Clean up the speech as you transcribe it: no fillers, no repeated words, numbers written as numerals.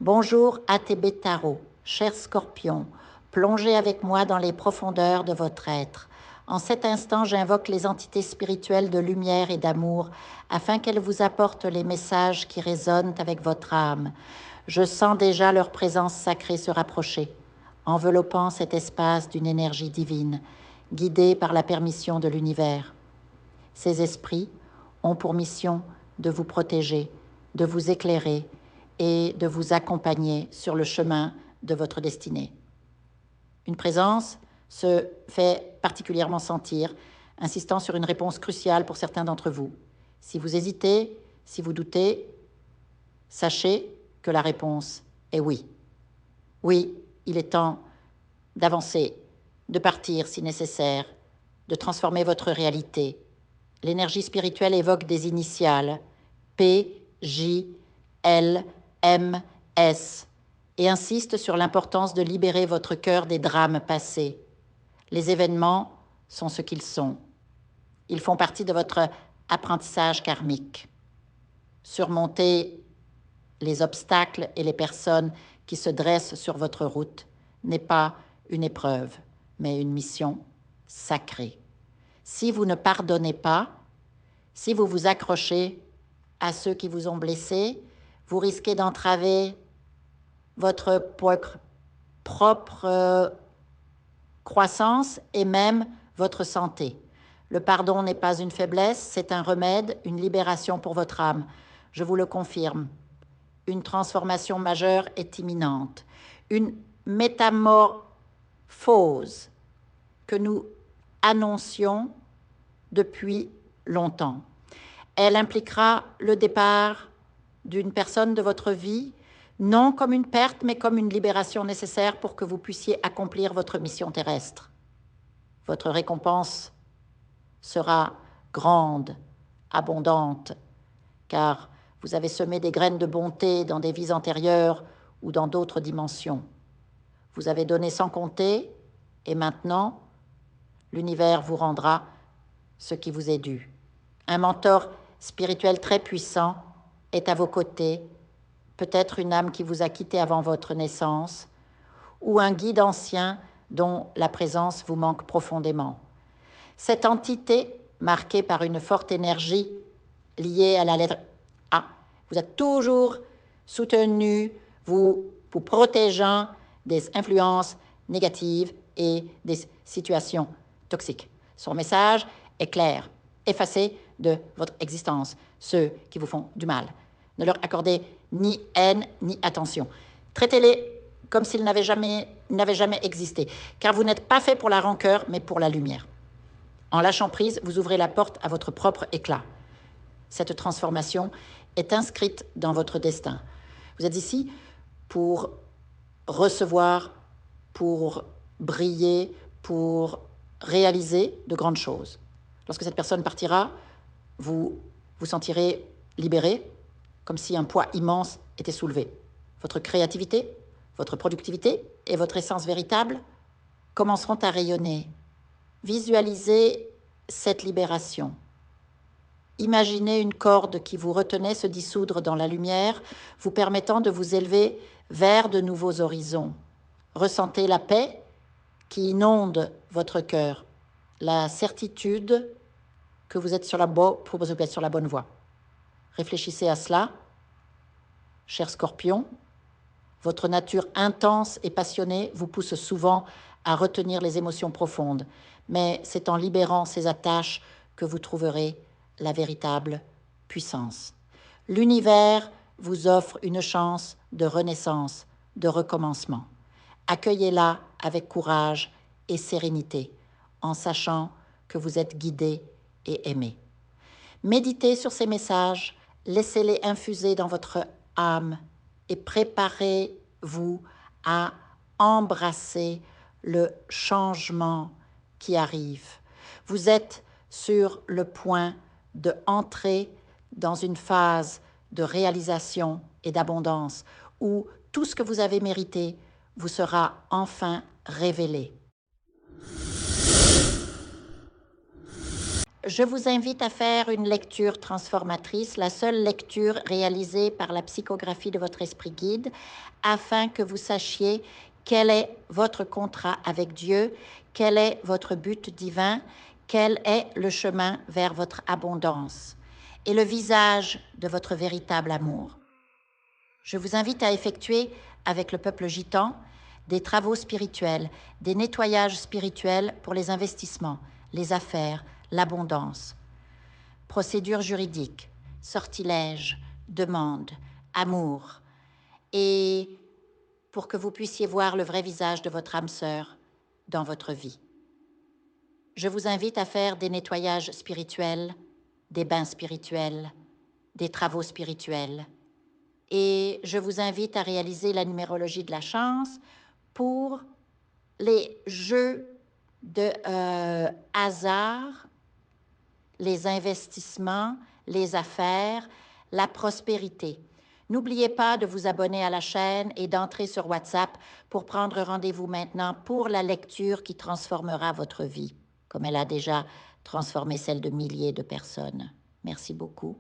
Bonjour ATB Tarot, cher Scorpion, plongez avec moi dans les profondeurs de votre être. En cet instant, j'invoque les entités spirituelles de lumière et d'amour afin qu'elles vous apportent les messages qui résonnent avec votre âme. Je sens déjà leur présence sacrée se rapprocher, enveloppant cet espace d'une énergie divine, guidée par la permission de l'univers. Ces esprits ont pour mission de vous protéger, de vous éclairer et de vous accompagner sur le chemin de votre destinée. Une présence se fait particulièrement sentir, insistant sur une réponse cruciale pour certains d'entre vous. Si vous hésitez, si vous doutez, sachez que la réponse est oui. Oui, il est temps d'avancer, de partir si nécessaire, de transformer votre réalité. L'énergie spirituelle évoque des initiales P, J, L, M, S et insiste sur l'importance de libérer votre cœur des drames passés. Les événements sont ce qu'ils sont. Ils font partie de votre apprentissage karmique. Surmonter les obstacles et les personnes qui se dressent sur votre route n'est pas une épreuve, mais une mission sacrée. Si vous ne pardonnez pas, si vous vous accrochez à ceux qui vous ont blessé, vous risquez d'entraver votre propre croissance et même votre santé. Le pardon n'est pas une faiblesse, c'est un remède, une libération pour votre âme. Je vous le confirme. Une transformation majeure est imminente. Une métamorphose que nous annoncions depuis longtemps. Elle impliquera le départ d'une personne de votre vie, non comme une perte, mais comme une libération nécessaire pour que vous puissiez accomplir votre mission terrestre. Votre récompense sera grande, abondante, car vous avez semé des graines de bonté dans des vies antérieures ou dans d'autres dimensions. Vous avez donné sans compter, et maintenant, l'univers vous rendra ce qui vous est dû. Un mentor spirituel très puissant est à vos côtés, peut-être une âme qui vous a quitté avant votre naissance, ou un guide ancien dont la présence vous manque profondément. Cette entité, marquée par une forte énergie liée à la lettre A, vous a toujours soutenu, vous protégeant des influences négatives et des situations toxiques. Son message est clair. Effacez de votre existence ceux qui vous font du mal. Ne leur accordez ni haine ni attention. Traitez-les comme s'ils n'avaient jamais existé, car vous n'êtes pas fait pour la rancœur, mais pour la lumière. En lâchant prise, vous ouvrez la porte à votre propre éclat. Cette transformation est inscrite dans votre destin. Vous êtes ici pour recevoir, pour briller, pour réaliser de grandes choses. Lorsque cette personne partira, vous vous sentirez libéré, comme si un poids immense était soulevé. Votre créativité, votre productivité et votre essence véritable commenceront à rayonner. Visualisez cette libération. Imaginez une corde qui vous retenait se dissoudre dans la lumière, vous permettant de vous élever vers de nouveaux horizons. Ressentez la paix qui inonde votre cœur, la certitude que vous êtes sur la bonne voie. Réfléchissez à cela, cher Scorpion. Votre nature intense et passionnée vous pousse souvent à retenir les émotions profondes, mais c'est en libérant ces attaches que vous trouverez la véritable puissance. L'univers vous offre une chance de renaissance, de recommencement. Accueillez-la avec courage et sérénité, en sachant que vous êtes guidé et aimé. Méditez sur ces messages, laissez-les infuser dans votre âme et préparez-vous à embrasser le changement qui arrive. Vous êtes sur le point de entrer dans une phase de réalisation et d'abondance où tout ce que vous avez mérité vous sera enfin révélé. Je vous invite à faire une lecture transformatrice, la seule lecture réalisée par la psychographie de votre esprit guide, afin que vous sachiez quel est votre contrat avec Dieu, quel est votre but divin, quel est le chemin vers votre abondance et le visage de votre véritable amour. Je vous invite à effectuer avec le peuple gitan des travaux spirituels, des nettoyages spirituels pour les investissements, les affaires, l'abondance, procédures juridiques, sortilèges, demandes, amour, et pour que vous puissiez voir le vrai visage de votre âme sœur dans votre vie. Je vous invite à faire des nettoyages spirituels, des bains spirituels, des travaux spirituels, et je vous invite à réaliser la numérologie de la chance pour les jeux de hasard, les investissements, les affaires, la prospérité. N'oubliez pas de vous abonner à la chaîne et d'entrer sur WhatsApp pour prendre rendez-vous maintenant pour la lecture qui transformera votre vie, comme elle a déjà transformé celle de milliers de personnes. Merci beaucoup.